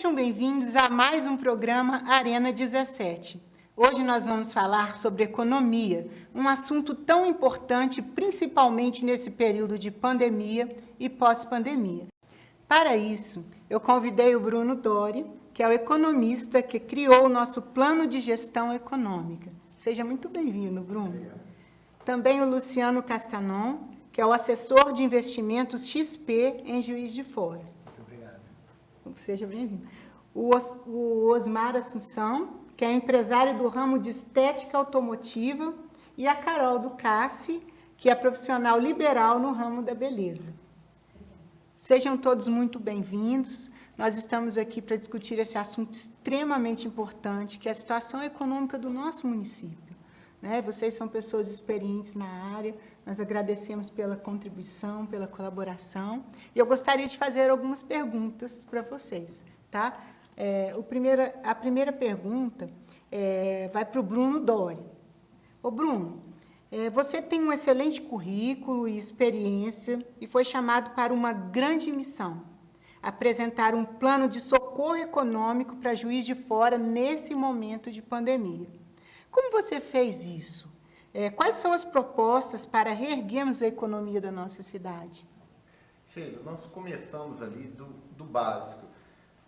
Sejam bem-vindos a mais um programa Arena 17. Hoje nós vamos falar sobre economia, um assunto tão importante, principalmente nesse período de pandemia e pós-pandemia. Para isso, eu convidei o Bruno Dori, que é o economista que criou o nosso plano de gestão econômica. Seja muito bem-vindo, Bruno. Obrigado. Também o Luciano Castanon, que é o assessor de investimentos XP em Juiz de Fora. Muito obrigado. Seja bem-vindo. O Osmar Assunção, que é empresário do ramo de estética automotiva, e a Carol Ducassi, que é profissional liberal no ramo da beleza. Sejam todos muito bem-vindos. Nós estamos aqui para discutir esse assunto extremamente importante, que é a situação econômica do nosso município. Vocês são pessoas experientes na área, nós agradecemos pela contribuição, pela colaboração, e eu gostaria de fazer algumas perguntas para vocês. Tá? A primeira pergunta vai para o Bruno Dori. Ô Bruno, você tem um excelente currículo e experiência e foi chamado para uma grande missão, apresentar um plano de socorro econômico para Juiz de Fora nesse momento de pandemia. Como você fez isso? Quais são as propostas para reerguermos a economia da nossa cidade? Sheila, nós começamos ali do básico,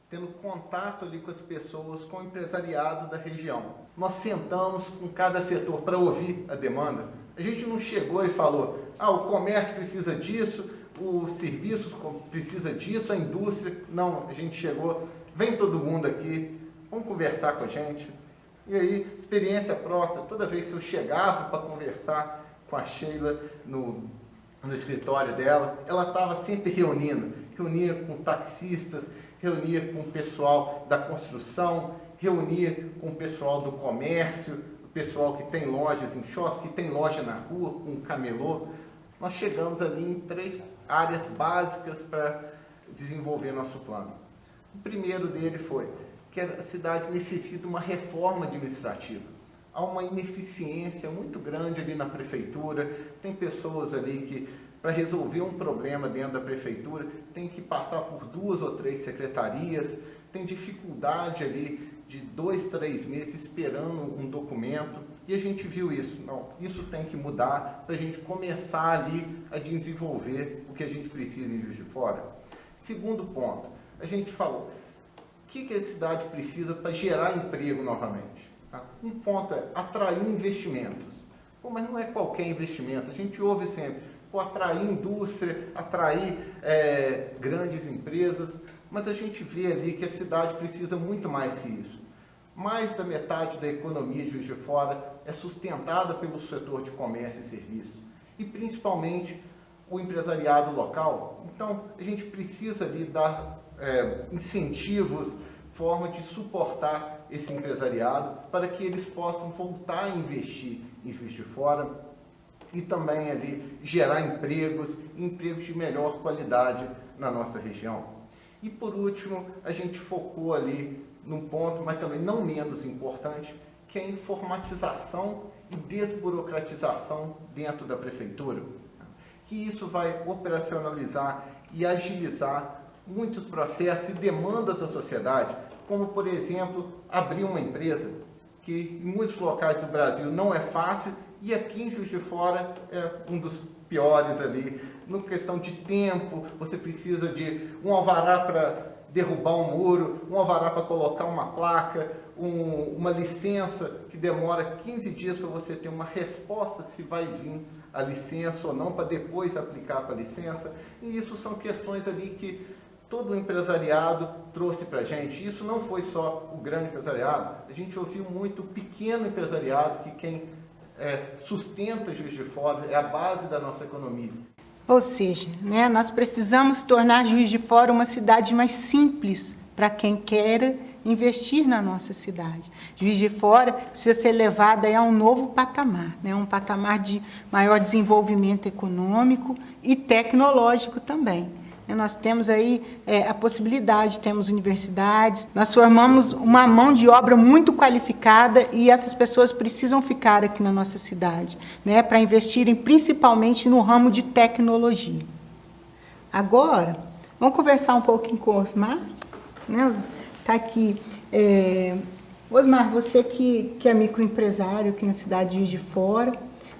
tendo contato ali com as pessoas, com o empresariado da região. Nós sentamos com cada setor para ouvir a demanda. A gente não chegou e falou, o comércio precisa disso, o serviços precisa disso, a indústria. Não, a gente chegou, vem todo mundo aqui, vamos conversar com a gente. E aí, experiência própria, toda vez que eu chegava para conversar com a Sheila no escritório dela, ela estava sempre reunia com taxistas, reunia com o pessoal da construção, reunia com o pessoal do comércio, o pessoal que tem lojas em shopping, que tem loja na rua, com camelô. Nós chegamos ali em 3 áreas básicas para desenvolver nosso plano. O primeiro dele foi que a cidade necessita uma reforma administrativa. Há uma ineficiência muito grande ali na prefeitura, tem pessoas ali que, para resolver um problema dentro da prefeitura, tem que passar por 2 ou 3 secretarias, tem dificuldade ali de 2, 3 meses esperando um documento, e a gente viu isso. Não, isso tem que mudar para a gente começar ali a desenvolver o que a gente precisa em Juiz de Fora. Segundo ponto, a gente falou, o que a cidade precisa para gerar emprego novamente? Tá? Um ponto é atrair investimentos. Mas não é qualquer investimento. A gente ouve sempre, atrair indústria, atrair grandes empresas, mas a gente vê ali que a cidade precisa muito mais que isso. Mais da metade da economia de Juiz de Fora é sustentada pelo setor de comércio e serviços, e principalmente o empresariado local. Então, a gente precisa ali dar incentivos, forma de suportar esse empresariado para que eles possam voltar a investir em Juiz de Fora e também ali gerar empregos de melhor qualidade na nossa região. E por último, a gente focou ali num ponto, mas também não menos importante, que é a informatização e desburocratização dentro da prefeitura. Que isso vai operacionalizar e agilizar muitos processos e demandas da sociedade, como, por exemplo, abrir uma empresa, que em muitos locais do Brasil não é fácil, e aqui em Juiz de Fora é um dos piores ali. Na questão de tempo, você precisa de um alvará para derrubar um muro, um alvará para colocar uma placa, uma licença que demora 15 dias para você ter uma resposta se vai vir a licença ou não, para depois aplicar para a licença. E isso são questões ali que todo o empresariado trouxe para a gente. Isso não foi só o grande empresariado, a gente ouviu muito o pequeno empresariado, que quem sustenta Juiz de Fora, é a base da nossa economia. Ou seja, nós precisamos tornar Juiz de Fora uma cidade mais simples para quem queira investir na nossa cidade. Juiz de Fora precisa ser levada a um novo patamar, um patamar de maior desenvolvimento econômico e tecnológico também. Nós temos aí a possibilidade, temos universidades, nós formamos uma mão de obra muito qualificada e essas pessoas precisam ficar aqui na nossa cidade, para investirem principalmente no ramo de tecnologia. Agora, vamos conversar um pouquinho com o Osmar, Tá aqui. Osmar, você que é microempresário aqui na cidade de Juiz de Fora,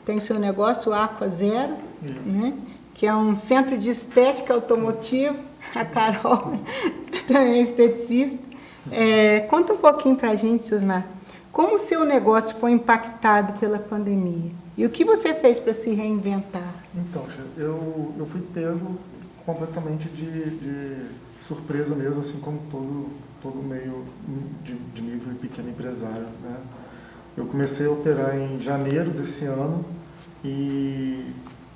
tem o seu negócio Aqua Zero, né? Que é um centro de estética automotiva. A Carol também é esteticista. Conta um pouquinho para a gente, Osmar, como o seu negócio foi impactado pela pandemia e o que você fez para se reinventar? Então, eu fui pego completamente de surpresa mesmo, assim como todo meio de micro e pequeno empresário, né? Eu comecei a operar em janeiro desse ano e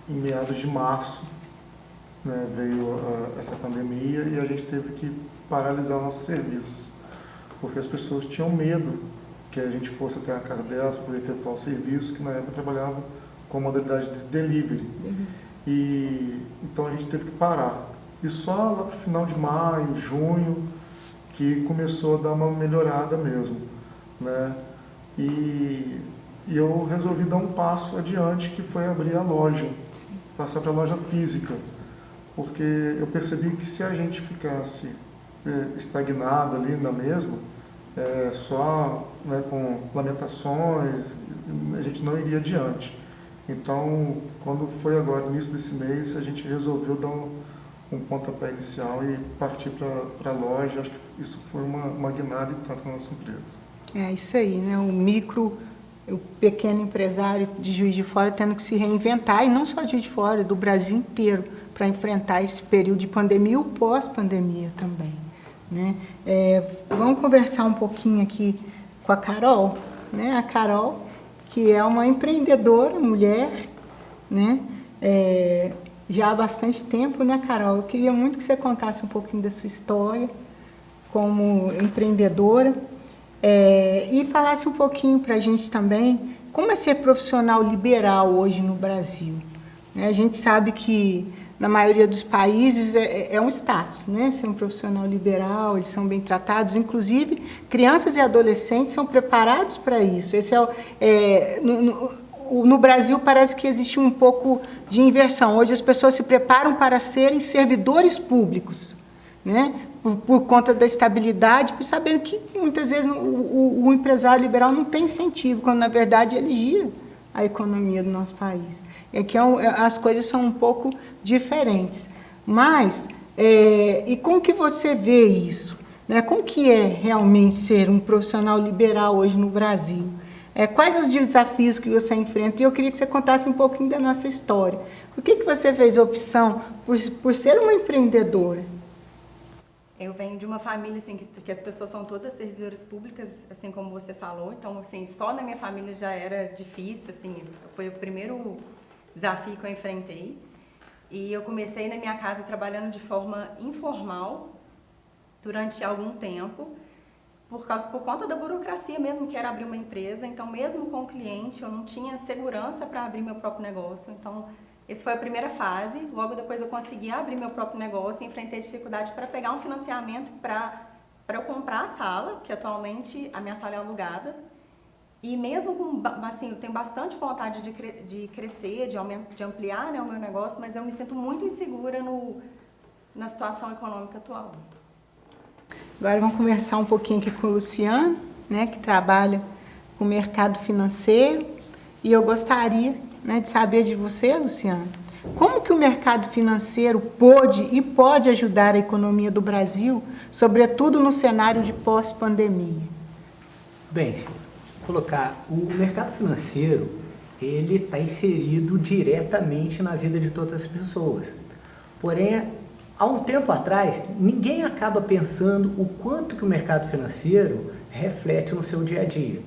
em meados de março, né, veio essa pandemia e a gente teve que paralisar nossos serviços, porque as pessoas tinham medo que a gente fosse até a casa delas para poder efetuar o serviço, que na época trabalhava com modalidade de delivery. E então a gente teve que parar. E só lá para o final de maio, junho, que começou a dar uma melhorada mesmo, né? E eu resolvi dar um passo adiante, que foi abrir a loja, passar para a loja física, porque eu percebi que se a gente ficasse estagnado ali na mesma, só, né, com lamentações, a gente não iria adiante. Então, quando foi agora, no início desse mês, a gente resolveu dar um pontapé inicial e partir para a loja. Acho que isso foi uma guinada e tanto na nossa empresa. É isso aí, né? O pequeno empresário de Juiz de Fora tendo que se reinventar, e não só de Juiz de Fora, do Brasil inteiro, para enfrentar esse período de pandemia e o pós-pandemia também, né? Vamos conversar um pouquinho aqui com a Carol, né? A Carol, que é uma empreendedora, mulher, né? Já há bastante tempo, né, Carol? Eu queria muito que você contasse um pouquinho da sua história como empreendedora e falasse um pouquinho para a gente também como é ser profissional liberal hoje no Brasil. Né? A gente sabe que na maioria dos países é um status, né? Ser um profissional liberal, eles são bem tratados, inclusive crianças e adolescentes são preparados para isso. No Brasil parece que existe um pouco de inversão. Hoje as pessoas se preparam para serem servidores públicos, né? Por conta da estabilidade, por saber que muitas vezes o empresário liberal não tem incentivo, quando na verdade ele gira a economia do nosso país. As coisas são um pouco diferentes. Mas, e como que você vê isso? Né? Como que é realmente ser um profissional liberal hoje no Brasil? Quais os desafios que você enfrenta? E eu queria que você contasse um pouquinho da nossa história. Por que você fez a opção por ser uma empreendedora? Eu venho de uma família assim, que as pessoas são todas servidoras públicas, assim como você falou. Então, assim, só na minha família já era difícil, assim, foi o primeiro desafio que eu enfrentei. E eu comecei na minha casa trabalhando de forma informal durante algum tempo, por conta da burocracia mesmo, que era abrir uma empresa. Então, mesmo com o cliente, eu não tinha segurança para abrir meu próprio negócio. Então, essa foi a primeira fase. Logo depois eu consegui abrir meu próprio negócio e enfrentei dificuldade para pegar um financiamento para eu comprar a sala, que atualmente a minha sala é alugada. E mesmo com, assim, eu tenho bastante vontade de crescer, de ampliar, né, o meu negócio, mas eu me sinto muito insegura na situação econômica atual. Agora vamos conversar um pouquinho aqui com o Luciano, né, que trabalha com o mercado financeiro. E eu gostaria, né, de saber de você, Luciano, como que o mercado financeiro pode ajudar a economia do Brasil, sobretudo no cenário de pós-pandemia? Bem, colocar o mercado financeiro, ele está inserido diretamente na vida de todas as pessoas. Porém, há um tempo atrás, ninguém acaba pensando o quanto que o mercado financeiro reflete no seu dia a dia.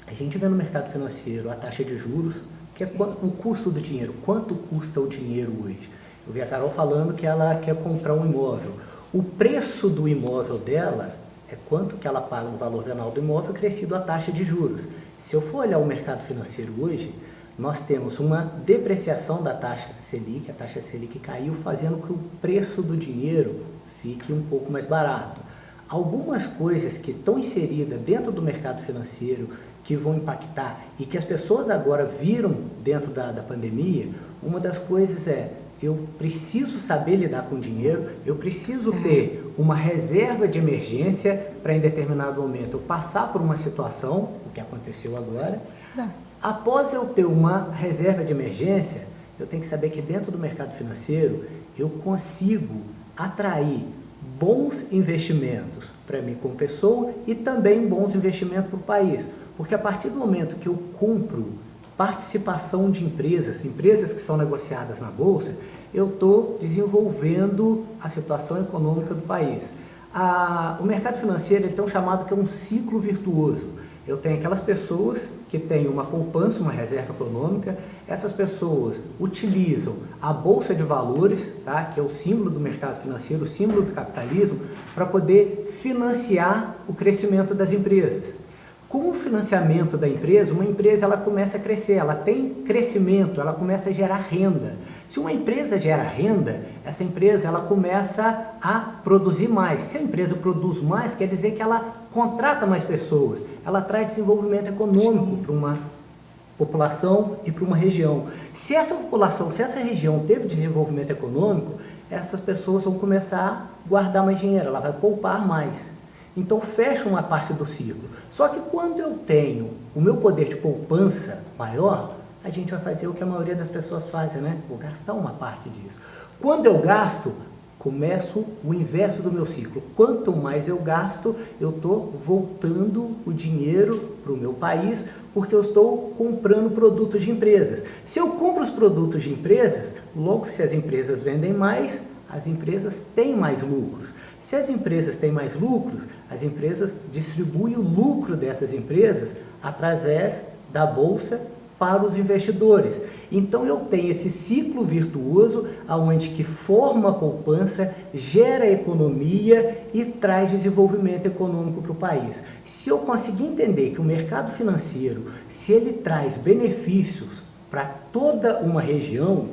A gente vê no mercado financeiro a taxa de juros, que é o custo do dinheiro. Quanto custa o dinheiro hoje? Eu vi a Carol falando que ela quer comprar um imóvel. O preço do imóvel dela é quanto que ela paga no valor venal do imóvel crescido a taxa de juros. Se eu for olhar o mercado financeiro hoje, nós temos uma depreciação da taxa Selic, a taxa Selic caiu, fazendo que o preço do dinheiro fique um pouco mais barato. Algumas coisas que estão inseridas dentro do mercado financeiro que vão impactar e que as pessoas agora viram dentro da pandemia, uma das coisas é eu preciso saber lidar com dinheiro, eu preciso ter uma reserva de emergência para em determinado momento eu passar por uma situação, o que aconteceu agora. Após eu ter uma reserva de emergência, eu tenho que saber que dentro do mercado financeiro eu consigo atrair bons investimentos para mim como pessoa e também bons investimentos para o país. Porque a partir do momento que eu compro participação de empresas que são negociadas na Bolsa, eu estou desenvolvendo a situação econômica do país. O mercado financeiro ele tem um chamado que é um ciclo virtuoso. Eu tenho aquelas pessoas que têm uma poupança, uma reserva econômica, essas pessoas utilizam a Bolsa de Valores, tá? Que é o símbolo do mercado financeiro, o símbolo do capitalismo, para poder financiar o crescimento das empresas. Com o financiamento da empresa, uma empresa ela começa a crescer, ela tem crescimento, ela começa a gerar renda. Se uma empresa gera renda, essa empresa ela começa a produzir mais. Se a empresa produz mais, quer dizer que ela contrata mais pessoas, ela traz desenvolvimento econômico para uma população e para uma região. Se essa população, se essa região teve desenvolvimento econômico, essas pessoas vão começar a guardar mais dinheiro, ela vai poupar mais. Então fecha uma parte do ciclo. Só que quando eu tenho o meu poder de poupança maior, a gente vai fazer o que a maioria das pessoas fazem, né? Vou gastar uma parte disso. Quando eu gasto, começo o inverso do meu ciclo. Quanto mais eu gasto, eu estou voltando o dinheiro para o meu país, porque eu estou comprando produtos de empresas. Se eu compro os produtos de empresas, logo se as empresas vendem mais, as empresas têm mais lucros. Se as empresas têm mais lucros, as empresas distribuem o lucro dessas empresas através da Bolsa para os investidores. Então eu tenho esse ciclo virtuoso onde que forma a poupança, gera economia e traz desenvolvimento econômico para o país. Se eu conseguir entender que o mercado financeiro, se ele traz benefícios para toda uma região,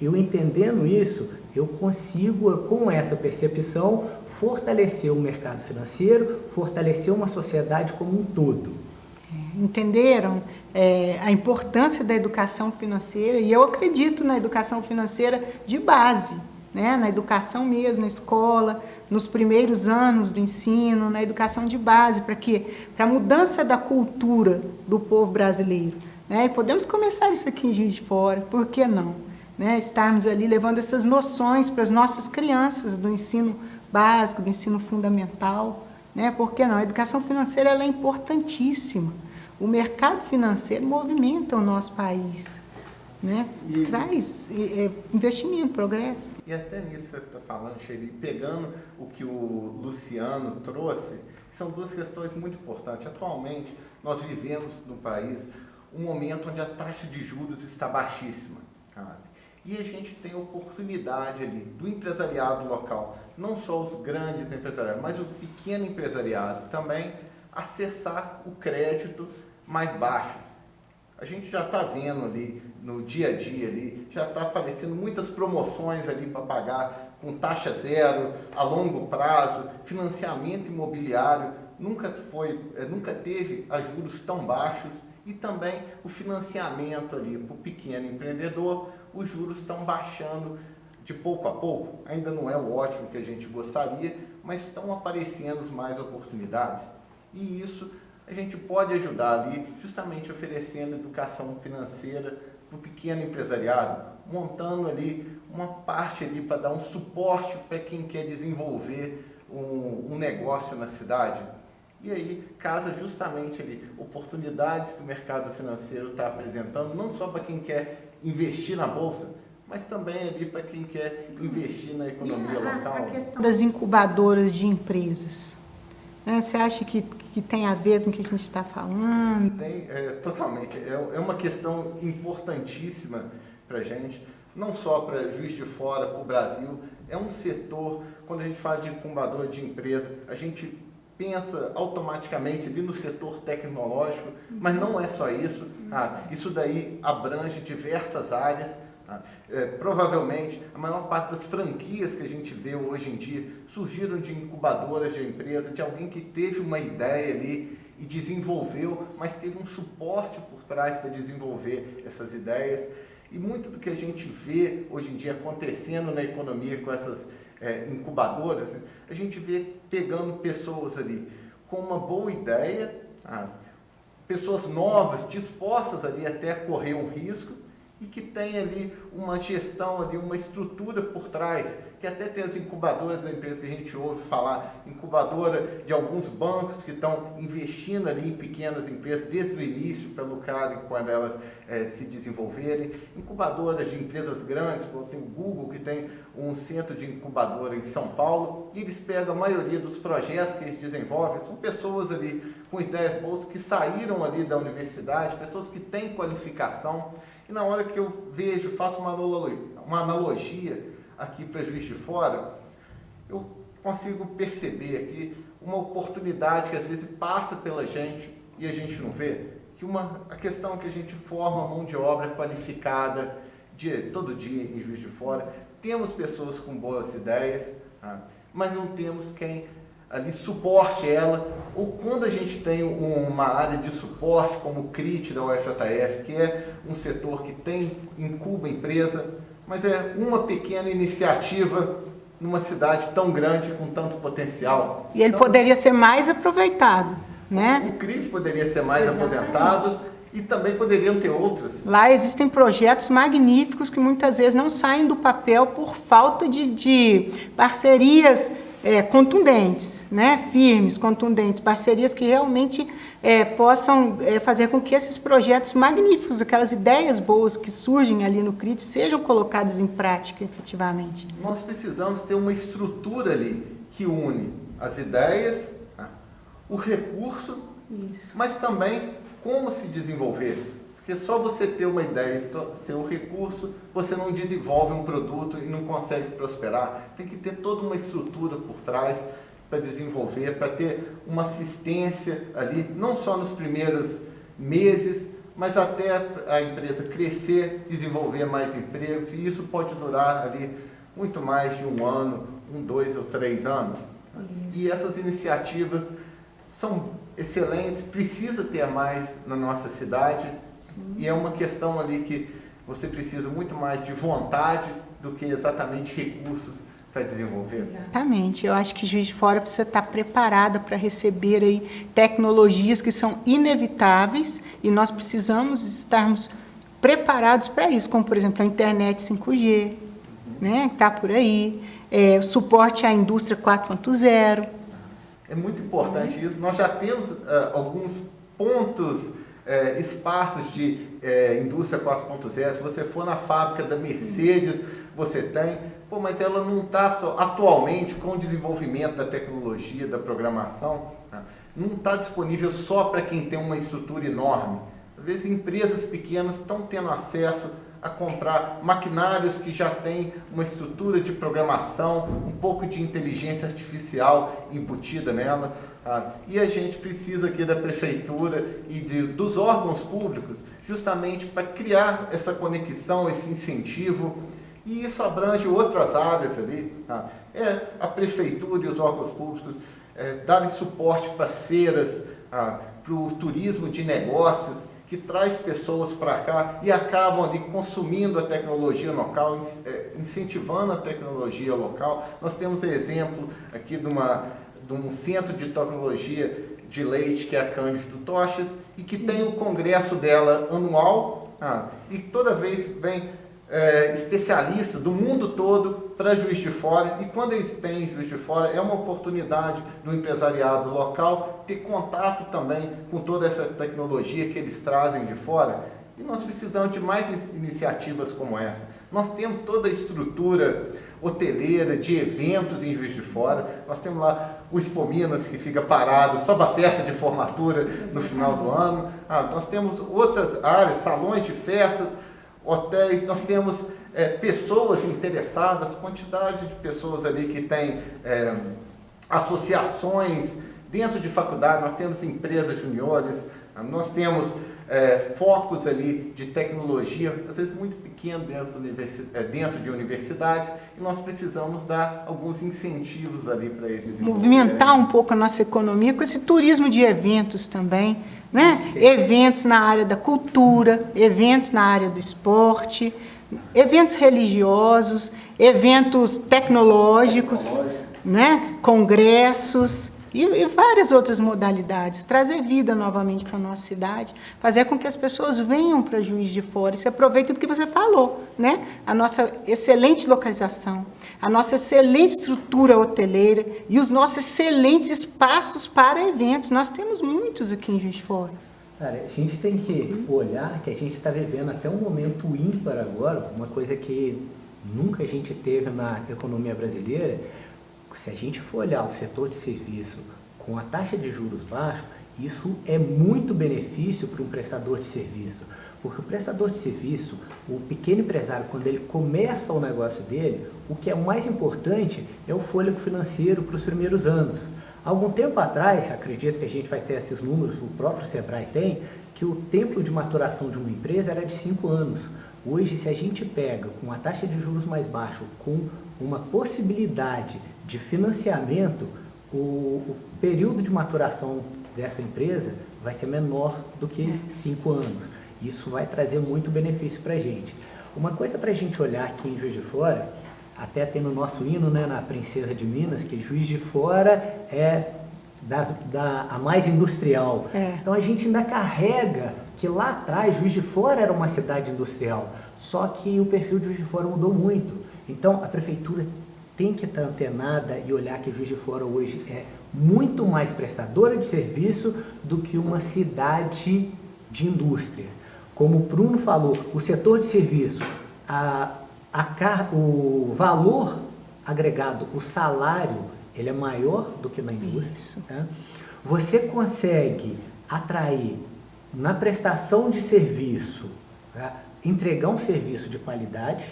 eu entendendo isso, eu consigo, com essa percepção, fortalecer o mercado financeiro, fortalecer uma sociedade como um todo. Entenderam a importância da educação financeira, e eu acredito na educação financeira de base, né? Na educação mesmo, na escola, nos primeiros anos do ensino, na educação de base, para quê? Para a mudança da cultura do povo brasileiro, né? E podemos começar isso aqui em Juiz de Fora, por que não? Né? Estarmos ali levando essas noções para as nossas crianças do ensino básico, do ensino fundamental, né? Por que não? A educação financeira ela é importantíssima. O mercado financeiro movimenta o nosso país, né? Traz investimento, progresso. E até nisso você está falando, Sheili, pegando o que o Luciano trouxe, são duas questões muito importantes. Atualmente, nós vivemos no país um momento onde a taxa de juros está baixíssima, sabe? E a gente tem a oportunidade ali do empresariado local, não só os grandes empresariados, mas o pequeno empresariado também, acessar o crédito mais baixo. A gente já está vendo ali no dia a dia, ali, já está aparecendo muitas promoções ali para pagar com taxa zero, a longo prazo, financiamento imobiliário, nunca teve a juros tão baixos, e também o financiamento ali para o pequeno empreendedor, os juros estão baixando de pouco a pouco, ainda não é o ótimo que a gente gostaria, mas estão aparecendo mais oportunidades, e isso a gente pode ajudar ali, justamente oferecendo educação financeira para o pequeno empresariado, montando ali uma parte ali para dar um suporte para quem quer desenvolver um negócio na cidade. E aí casa justamente ali oportunidades que o mercado financeiro está apresentando, não só para quem quer investir na bolsa, mas também ali para quem quer investir na economia local. A questão das incubadoras de empresas, né? Você acha que tem a ver com o que a gente está falando? Tem, totalmente. É uma questão importantíssima para a gente, não só para Juiz de Fora, para o Brasil. É um setor, quando a gente fala de incubador de empresa, a gente pensa automaticamente ali no setor tecnológico, mas não é só isso. Isso daí abrange diversas áreas. Provavelmente, a maior parte das franquias que a gente vê hoje em dia surgiram de incubadoras de empresa, de alguém que teve uma ideia ali e desenvolveu, mas teve um suporte por trás para desenvolver essas ideias. E muito do que a gente vê hoje em dia acontecendo na economia com essas incubadoras, a gente vê pegando pessoas ali com uma boa ideia, pessoas novas, dispostas ali até a correr um risco e que tem ali uma gestão, ali, uma estrutura por trás, que até tem as incubadoras da empresa que a gente ouve falar, incubadora de alguns bancos que estão investindo ali em pequenas empresas desde o início para lucrarem quando elas se desenvolverem, incubadoras de empresas grandes, como tem o Google, que tem um centro de incubadora em São Paulo, e eles pegam a maioria dos projetos que eles desenvolvem, são pessoas ali com ideias boas que saíram ali da universidade, pessoas que têm qualificação. E na hora que eu vejo, faço uma analogia aqui para Juiz de Fora, eu consigo perceber aqui uma oportunidade que às vezes passa pela gente e a gente não vê, que a questão que a gente forma mão de obra qualificada todo dia em Juiz de Fora, temos pessoas com boas ideias, mas não temos quem ali suporte ela, ou quando a gente tem uma área de suporte como o CRIT da UFJF, que é um setor que incuba empresa, mas é uma pequena iniciativa numa cidade tão grande, com tanto potencial. E ele poderia ser mais aproveitado, né? O CRIT poderia ser mais aposentado e também poderiam ter outras. Lá existem projetos magníficos que muitas vezes não saem do papel por falta de parcerias contundentes, né? Firmes, contundentes, parcerias que realmente possam fazer com que esses projetos magníficos, aquelas ideias boas que surgem ali no CRIT, sejam colocadas em prática efetivamente. Nós precisamos ter uma estrutura ali que une as ideias, o recurso, mas também como se desenvolver. Porque só você ter uma ideia e ter o recurso, você não desenvolve um produto e não consegue prosperar. Tem que ter toda uma estrutura por trás para desenvolver, para ter uma assistência ali, não só nos primeiros meses, mas até a empresa crescer, desenvolver mais empregos, e isso pode durar ali muito mais de 1 ano, 1, 2 ou 3 anos. E essas iniciativas são excelentes, precisa ter mais na nossa cidade. Sim. E é uma questão ali que você precisa muito mais de vontade do que exatamente recursos para desenvolver. Exatamente. Eu acho que Juiz de Fora precisa estar preparada para receber aí tecnologias que são inevitáveis e nós precisamos estarmos preparados para isso, como, por exemplo, a internet 5G, né, que está por aí, o suporte à indústria 4.0. É muito importante isso. Nós já temos alguns pontos, espaços de indústria 4.0. Se você for na fábrica da Mercedes, você tem, mas ela não está só atualmente com o desenvolvimento da tecnologia, da programação, não está disponível só para quem tem uma estrutura enorme. Às vezes empresas pequenas estão tendo acesso a comprar maquinários que já têm uma estrutura de programação, um pouco de inteligência artificial embutida nela. E a gente precisa aqui da prefeitura e dos órgãos públicos justamente para criar essa conexão, esse incentivo. E isso abrange outras áreas ali. A prefeitura e os órgãos públicos darem suporte para as feiras, para o turismo de negócios, que traz pessoas para cá e acabam ali consumindo a tecnologia local, incentivando a tecnologia local. Nós temos exemplo aqui de um centro de tecnologia de leite, que é a Cândido Tochas, e que tem o congresso dela anual, e toda vez vem especialistas do mundo todo para Juiz de Fora, e quando eles têm Juiz de Fora, é uma oportunidade do empresariado local ter contato também com toda essa tecnologia que eles trazem de fora, e nós precisamos de mais iniciativas como essa. Nós temos toda a estrutura hoteleira, de eventos em Juiz de Fora, nós temos lá o Expo Minas, que fica parado só para a festa de formatura no final do ano, nós temos outras áreas, salões de festas, hotéis, nós temos pessoas interessadas, quantidade de pessoas ali que têm associações dentro de faculdade, nós temos empresas juniores, nós temos focos ali de tecnologia, às vezes muito pequeno dentro de universidades, e nós precisamos dar alguns incentivos ali para eles. Movimentar um pouco a nossa economia com esse turismo de eventos também, né? Eventos na área da cultura, eventos na área do esporte, eventos religiosos, eventos tecnológicos, né? Congressos e várias outras modalidades. Trazer vida novamente para a nossa cidade, fazer com que as pessoas venham para Juiz de Fora e se aproveitem do que você falou, né? A nossa excelente localização, a nossa excelente estrutura hoteleira e os nossos excelentes espaços para eventos. Nós temos muitos aqui em Juiz de Fora. Cara, a gente tem que olhar que a gente está vivendo até um momento ímpar agora, uma coisa que nunca a gente teve na economia brasileira. Se a gente for olhar o setor de serviço com a taxa de juros baixa, isso é muito benefício para um prestador de serviço. Porque o prestador de serviço, o pequeno empresário, quando ele começa o negócio dele, o que é mais importante é o fôlego financeiro para os primeiros anos. Algum tempo atrás, acredito que a gente vai ter esses números, o próprio Sebrae tem, que o tempo de maturação de uma empresa era de 5 anos. Hoje, se a gente pega com a taxa de juros mais baixa, com uma possibilidade de financiamento, o período de maturação dessa empresa vai ser menor do que 5 anos. Isso vai trazer muito benefício para a gente. Uma coisa para a gente olhar aqui em Juiz de Fora, até tem no nosso hino, né, na Princesa de Minas, que Juiz de Fora é a mais industrial. Então a gente ainda carrega que lá atrás Juiz de Fora era uma cidade industrial, só que o perfil de Juiz de Fora mudou muito. Então a prefeitura tem que estar antenada e olhar que Juiz de Fora hoje é muito mais prestadora de serviço do que uma cidade de indústria. Como o Bruno falou, o setor de serviço, o valor agregado, o salário, ele é maior do que na indústria. Tá? Você consegue atrair na prestação de serviço, tá? Entregar um serviço de qualidade,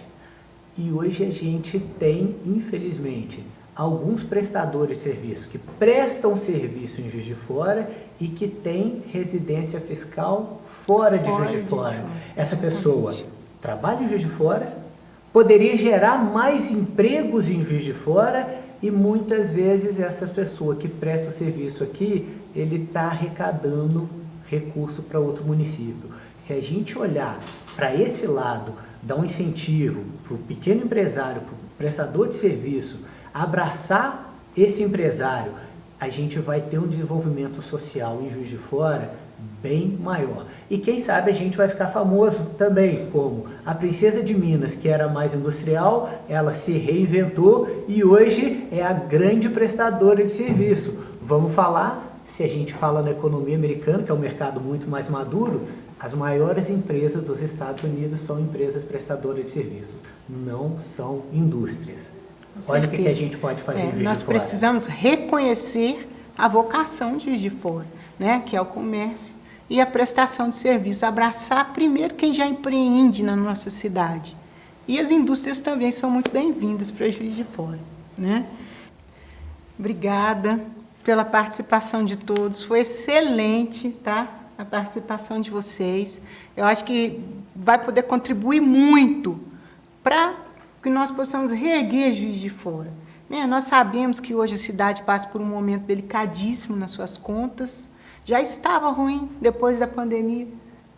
e hoje a gente tem, infelizmente, alguns prestadores de serviço que prestam serviço em Juiz de Fora e que têm residência fiscal fora de Juiz de Fora. Essa pessoa trabalha em Juiz de Fora, poderia gerar mais empregos em Juiz de Fora, e muitas vezes essa pessoa que presta o serviço aqui, ele está arrecadando recurso para outro município. Se a gente olhar para esse lado, dar um incentivo para o pequeno empresário, para o prestador de serviço, abraçar esse empresário, a gente vai ter um desenvolvimento social em Juiz de Fora bem maior. E quem sabe a gente vai ficar famoso também, como a Princesa de Minas, que era mais industrial, ela se reinventou e hoje é a grande prestadora de serviço. Vamos falar, se a gente fala na economia americana, que é um mercado muito mais maduro, as maiores empresas dos Estados Unidos são empresas prestadoras de serviços, não são indústrias. Olha o que a gente pode fazer em Juiz de Fora. Nós precisamos reconhecer a vocação de Juiz de Fora, né, que é o comércio e a prestação de serviço. Abraçar primeiro quem já empreende na nossa cidade. E as indústrias também são muito bem-vindas para Juiz de Fora, né? Obrigada pela participação de todos. Foi excelente, tá? A participação de vocês. Eu acho que vai poder contribuir muito para que nós possamos reerguer Juiz de Fora. Né? Nós sabemos que hoje a cidade passa por um momento delicadíssimo nas suas contas. Já estava ruim depois da pandemia,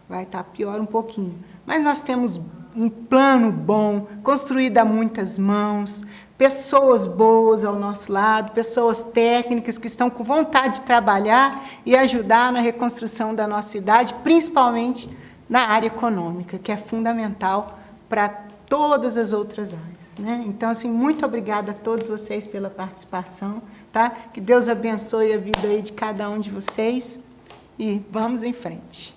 vai estar pior um pouquinho. Mas nós temos um plano bom, construído a muitas mãos, pessoas boas ao nosso lado, pessoas técnicas que estão com vontade de trabalhar e ajudar na reconstrução da nossa cidade, principalmente na área econômica, que é fundamental para todas as outras áreas, né? Então, assim, muito obrigada a todos vocês pela participação, tá? Que Deus abençoe a vida aí de cada um de vocês e vamos em frente.